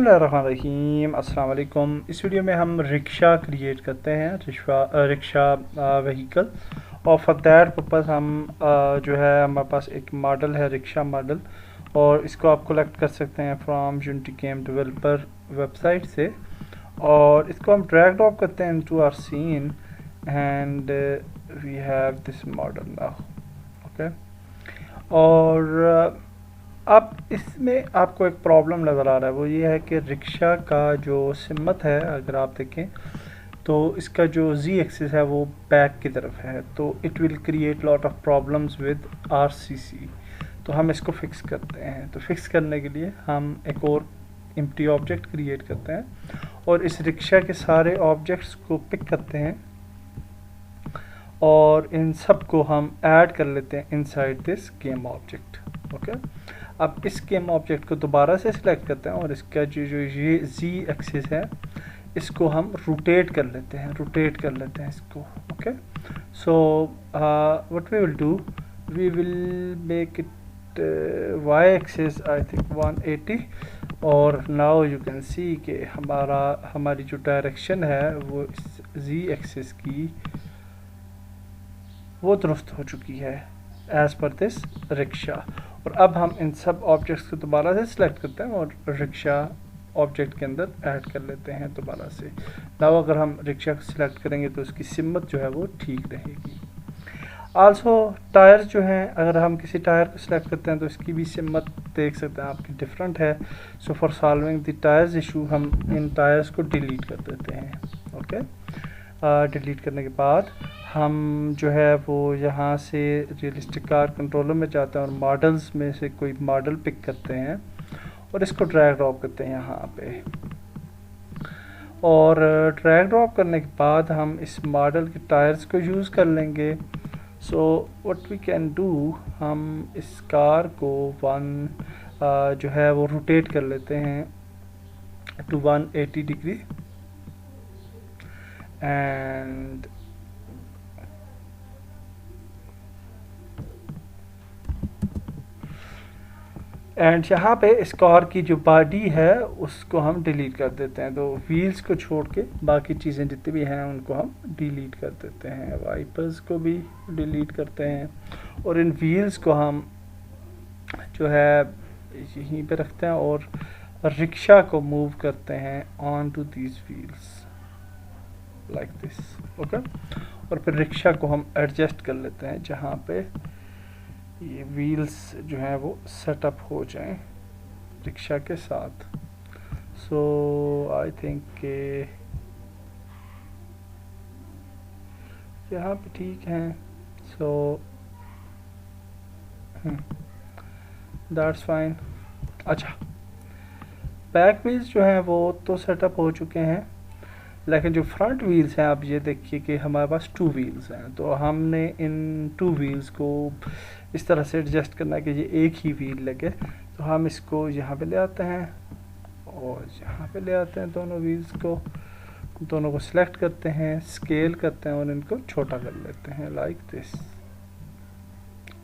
रहीम अस्सलाम वालेकुम। इस वीडियो में हम रिक्शा क्रिएट करते हैं, रिक्शा व्हीकल। और फॉर दैट पर्पज़ हम जो है हमारे पास एक मॉडल है, रिक्शा मॉडल, और इसको आप कलेक्ट कर सकते हैं from Unity game developer website से। और इसको हम ड्रैग ड्रॉप करते हैं into our scene and we have this model now. Okay. और अब इसमें आपको एक प्रॉब्लम नज़र आ रहा है, वो ये है कि रिक्शा का जो सिमत है, अगर आप देखें तो इसका जो जी एक्सिस है वो बैक की तरफ है, तो it will create lot of problems with RCC. तो हम इसको फिक्स करते हैं। तो फिक्स करने के लिए हम एक और एम्प्टी ऑब्जेक्ट क्रिएट करते हैं और इस रिक्शा के सारे ऑब्जेक्ट्स को पिक करते हैं और इन सब को हम ऐड कर लेते हैं inside this game object. Okay. अब इस गेम ऑब्जेक्ट को दोबारा से सिलेक्ट करते हैं और इसका जो ये जी एक्सिस है इसको हम रोटेट कर लेते हैं इसको। Okay. So what we will do, we will make it Y axis I think 180। और नाउ यू कैन सी कि हमारी जो डायरेक्शन है वो इस जी एक्सिस की वो दुरुस्त हो चुकी है एज पर दिस रिक्शा। और अब हम इन सब ऑब्जेक्ट्स को दोबारा से सिलेक्ट करते हैं और रिक्शा ऑब्जेक्ट के अंदर ऐड कर लेते हैं दोबारा से। नाउ अगर हम रिक्शा को सिलेक्ट करेंगे तो उसकी सिमत जो है वो ठीक रहेगी। आल्सो टायर जो हैं, अगर हम किसी टायर को सिलेक्ट करते हैं तो इसकी भी सिमत देख सकते हैं आपकी डिफरेंट है। So for solving the tyres issue हम इन टायर्स को डिलीट कर देते हैं। ओके। डिलीट करने के बाद हम जो है वो यहाँ से रियलिस्टिक कार कंट्रोलर में जाते हैं और मॉडल्स में से कोई मॉडल पिक करते हैं और इसको ड्रैग ड्रॉप करते हैं यहाँ पे। और ड्रैग ड्रॉप करने के बाद हम इस मॉडल के टायर्स को यूज़ कर लेंगे। So what we can do, हम इस कार को जो है वो रोटेट कर लेते हैं टू 180 डिग्री एंड यहाँ पे इस कार की जो बॉडी है उसको हम डिलीट कर देते हैं। तो व्हील्स को छोड़ के बाकी चीज़ें जितनी भी हैं उनको हम डिलीट कर देते हैं। वाइपर्स को भी डिलीट करते हैं और इन व्हील्स को हम जो है यहीं पे रखते हैं और रिक्शा को मूव करते हैं on to these wheels like this. Okay. और फिर रिक्शा को हम एडजस्ट कर लेते हैं जहाँ पे ये व्हील्स जो हैं वो सेटअप हो जाएं रिक्शा के साथ। सो आई थिंक के यहाँ पे ठीक हैं। So that's fine. अच्छा, बैक व्हील्स जो हैं वो तो सेटअप हो चुके हैं, लेकिन जो फ्रंट व्हील्स हैं आप ये देखिए कि हमारे पास 2 व्हील्स हैं। तो हमने इन 2 व्हील्स को इस तरह से एडजस्ट करना है कि ये एक ही व्हील लगे। तो हम इसको यहाँ पे ले आते हैं और यहाँ पे ले आते हैं दोनों व्हील्स को, दोनों को सिलेक्ट करते हैं, स्केल करते हैं और इनको छोटा कर लेते हैं लाइक दिस।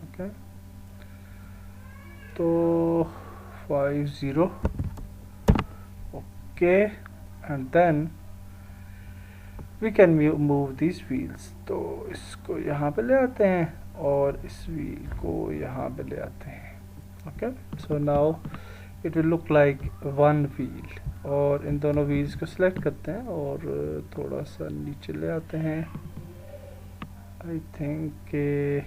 ओके। तो 50 okay and then we can move this wheels. तो इसको यहाँ पे ले आते हैं और इस व्हील को यहाँ पे ले आते हैं। Okay. So now it will look like 1 wheel. और इन दोनों व्हील्स को सिलेक्ट करते हैं और थोड़ा सा नीचे ले आते हैं। आई थिंक के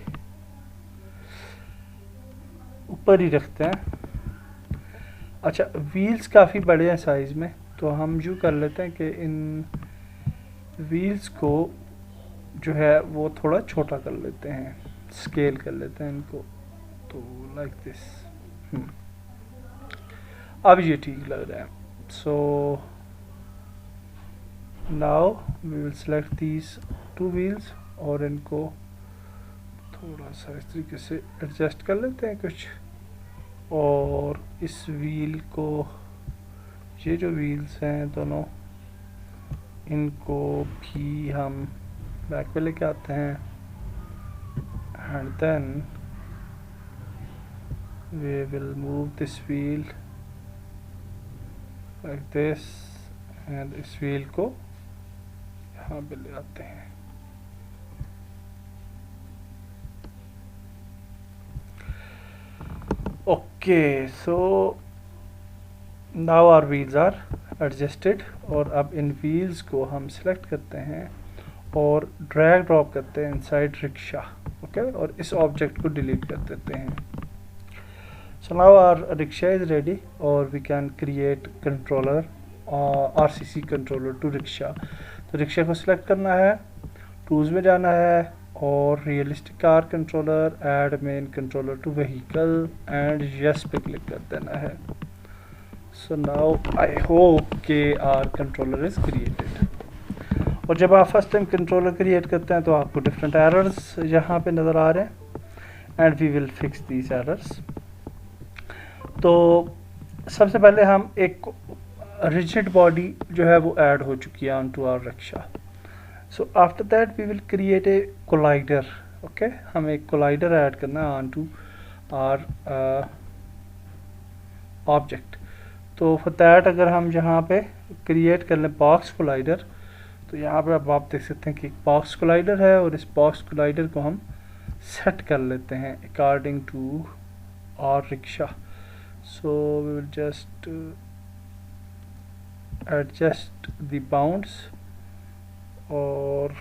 ऊपर ही रखते हैं। अच्छा, व्हील्स काफ़ी बड़े हैं साइज़ में, तो हम यूँ कर लेते हैं कि इन व्हील्स को जो है वो थोड़ा छोटा कर लेते हैं, स्केल कर लेते हैं इनको। तो लाइक दिस। अब ये ठीक लग रहा है। So now we will select these 2 wheels और इनको थोड़ा सा इस तरीके से एडजस्ट कर लेते हैं कुछ। और इस व्हील को, ये जो व्हील्स हैं दोनों, इनको भी हम बैक पे लेके आते हैं and then we will move this wheel like this and इस व्हील को यहाँ पे ले आते हैं। Okay, so now our wheels are adjusted. और अब इन व्हील्स को हम सिलेक्ट करते हैं और ड्रैग ड्रॉप करते हैं इनसाइड रिक्शा। ओके, और इस ऑब्जेक्ट को डिलीट कर देते हैं। So now our rickshaw is ready और we can create controller, RCC controller to rickshaw. तो रिक्शा को सिलेक्ट करना है, टूल्स में जाना है और realistic car controller, add main controller to vehicle and yes पे क्लिक कर देना है। So now I hope car controller is created. और जब आप फर्स्ट टाइम कंट्रोलर क्रिएट करते हैं तो आपको डिफरेंट एरर्स यहाँ पे नज़र आ रहे हैं and we will fix these errors. तो सबसे पहले हम एक रिजिड बॉडी जो है वो ऐड हो चुकी है on to our rickshaw. So after that we will create a collider. Okay, हमें एक कोलाइडर ऐड करना है ऑन टू आवर ऑब्जेक्ट। तो फॉर दैट अगर हम यहाँ पे क्रिएट कर लें बॉक्स कोलाइडर, तो यहाँ पे अब आप देख सकते हैं कि एक बॉक्स कोलाइडर है और इस बॉक्स कोलाइडर को हम सेट कर लेते हैं according to our rickshaw. So we will just adjust the bounds और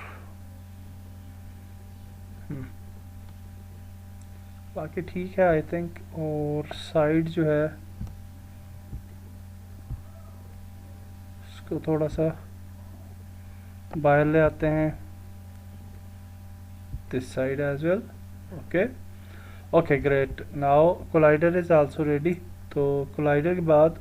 बाकी ठीक है आई थिंक। और साइड जो है इसको थोड़ा सा बाहर ले आते हैं, this side as well। okay great, now collider is also ready। तो कोलाइडर के बाद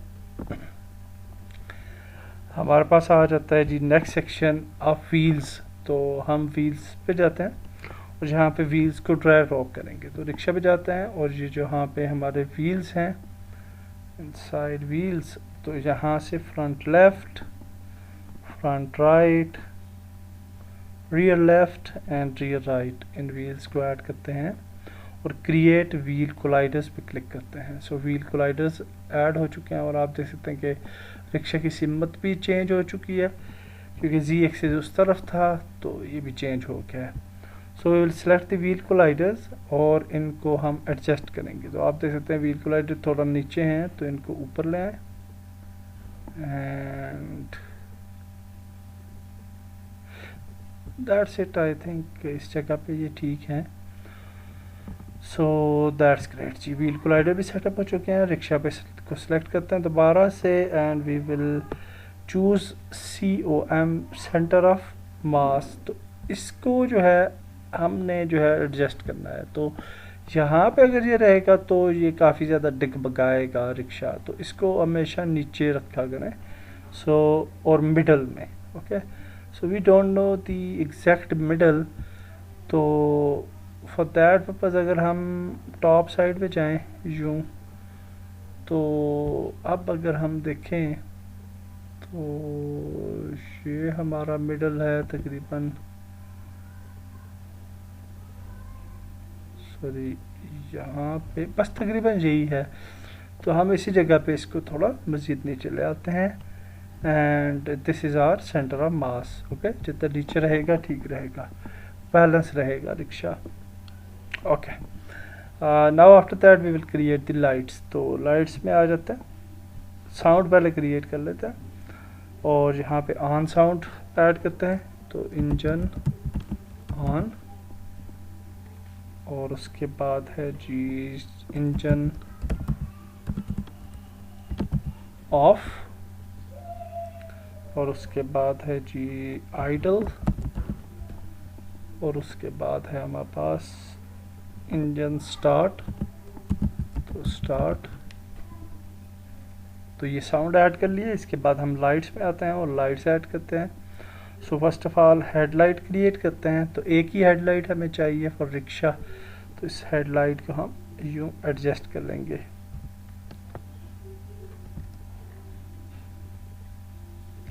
हमारे पास आ जाता है जी नेक्स्ट सेक्शन ऑफ व्हील्स। तो हम व्हील्स पे जाते हैं और जहाँ पे व्हील्स को ड्रैग ड्रॉप करेंगे तो रिक्शा पे जाते हैं और ये जहाँ पे हमारे व्हील्स हैं इनसाइड व्हील्स, तो यहाँ से front left, front right, rear left and rear right in wheels को ऐड करते हैं और क्रिएट व्हील कोलाइडर्स पे क्लिक करते हैं। सो व्हील कोलाइडर्स ऐड हो चुके हैं और आप देख सकते हैं कि रिक्शा की सिमत भी चेंज हो चुकी है क्योंकि जी एक्सिस उस तरफ था तो ये भी चेंज हो गया है। So we will select the wheel colliders और इनको हम एडजस्ट करेंगे। तो आप देख सकते हैं व्हील कोलाइडर थोड़ा नीचे हैं तो इनको ऊपर ले आए and that's it. I think इस जगह पे ये ठीक है। सो दैट्स ग्रेट जी, व्हील कोलाइडर भी सेटअप हो चुके हैं। रिक्शा पे को सिलेक्ट करते हैं दोबारा से and we will choose COM centre of mass. तो इसको जो है हमने जो है एडजस्ट करना है। तो यहाँ पे अगर ये रहेगा तो ये काफ़ी ज़्यादा डिगबगाएगा रिक्शा, तो इसको हमेशा नीचे रखा करें। सो और मिडल में। Okay, so we don't know the exact middle. तो फॉर दैट पर्पज़ अगर हम टॉप साइड पे जाएं यूँ, तो अब अगर हम देखें तो ये हमारा मिडल है तकरीबन, सॉरी यहाँ पे बस तकरीबन यही है। तो हम इसी जगह पे इसको थोड़ा मज़ीद नीचे ले आते हैं and this is our centre of mass. Okay, जितना नीचे रहेगा ठीक रहेगा, बैलेंस रहेगा rickshaw. Okay, now after that we will create the lights. तो लाइट्स में आ जाते हैं, साउंड पहले क्रिएट कर लेते हैं और यहाँ पे ऑन साउंड ऐड करते हैं। तो इंजन ऑन और उसके बाद है जी इंजन ऑफ और उसके बाद है जी आइडल और उसके बाद है हमारे पास इंजन स्टार्ट। तो स्टार्ट, तो ये साउंड ऐड कर लिए। इसके बाद हम लाइट्स में आते हैं और लाइट्स ऐड करते हैं। So first of all headlight create करते हैं। तो एक ही हेडलाइट हमें चाहिए फॉर रिक्शा, तो इस हेडलाइट को हम यूँ एडजस्ट कर लेंगे।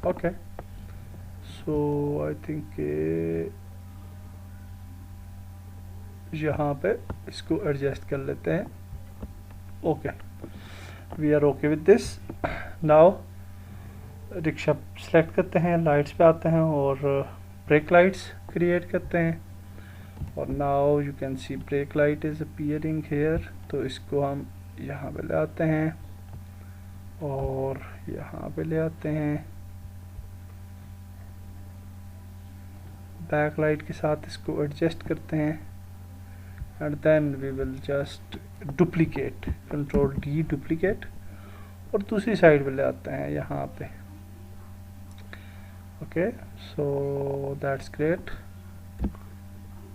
ओके, सो आई थिंक यहाँ पे इसको एडजस्ट कर लेते हैं। Okay, we are okay with this. Now rickshaw select करते हैं, लाइट्स पे आते हैं और ब्रेक लाइट्स क्रिएट करते हैं। और now you can see brake light is appearing here. तो इसको हम यहाँ पे ले आते हैं और यहाँ पे ले आते हैं, बैक लाइट के साथ इसको एडजस्ट करते हैं and then we will just duplicate, control D duplicate, और दूसरी साइड पे ले आते हैं यहाँ पे। Okay, so that's great.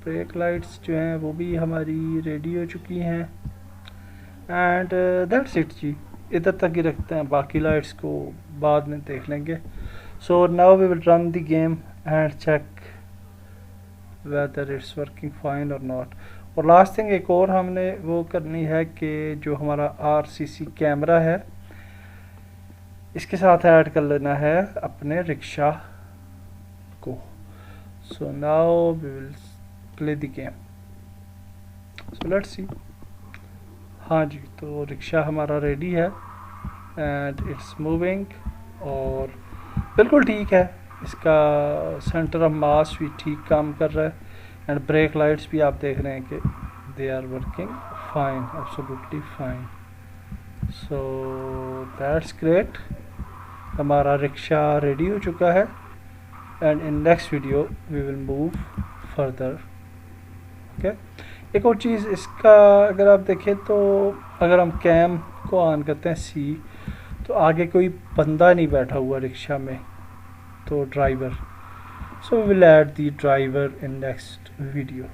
Brake lights जो हैं वो भी हमारी रेडी हो चुकी हैं एंड दैट्स इट जी। इधर तक ही रखते हैं, बाकी लाइट्स को बाद में देख लेंगे। So now we will run the game and check whether it's working fine और नॉट। और लास्ट थिंग एक और हमने वो करनी है कि जो हमारा RCC कैमरा है इसके साथ ऐड कर लेना है अपने रिक्शा को। So now we will play the game, so let's see. हाँ जी, तो रिक्शा हमारा रेडी है एंड इट्स मूविंग और बिल्कुल ठीक है, इसका सेंटर ऑफ मास भी ठीक काम कर रहा है एंड ब्रेक लाइट्स भी आप देख रहे हैं कि they are working fine, absolutely fine. So that's great, हमारा रिक्शा रेडी हो चुका है and in next video we will move further. Okay, एक और चीज़ इसका अगर आप देखें तो अगर हम कैम को ऑन करते हैं सी, तो आगे कोई बंदा नहीं बैठा हुआ रिक्शा में, तो driver. So we will add the driver in next video.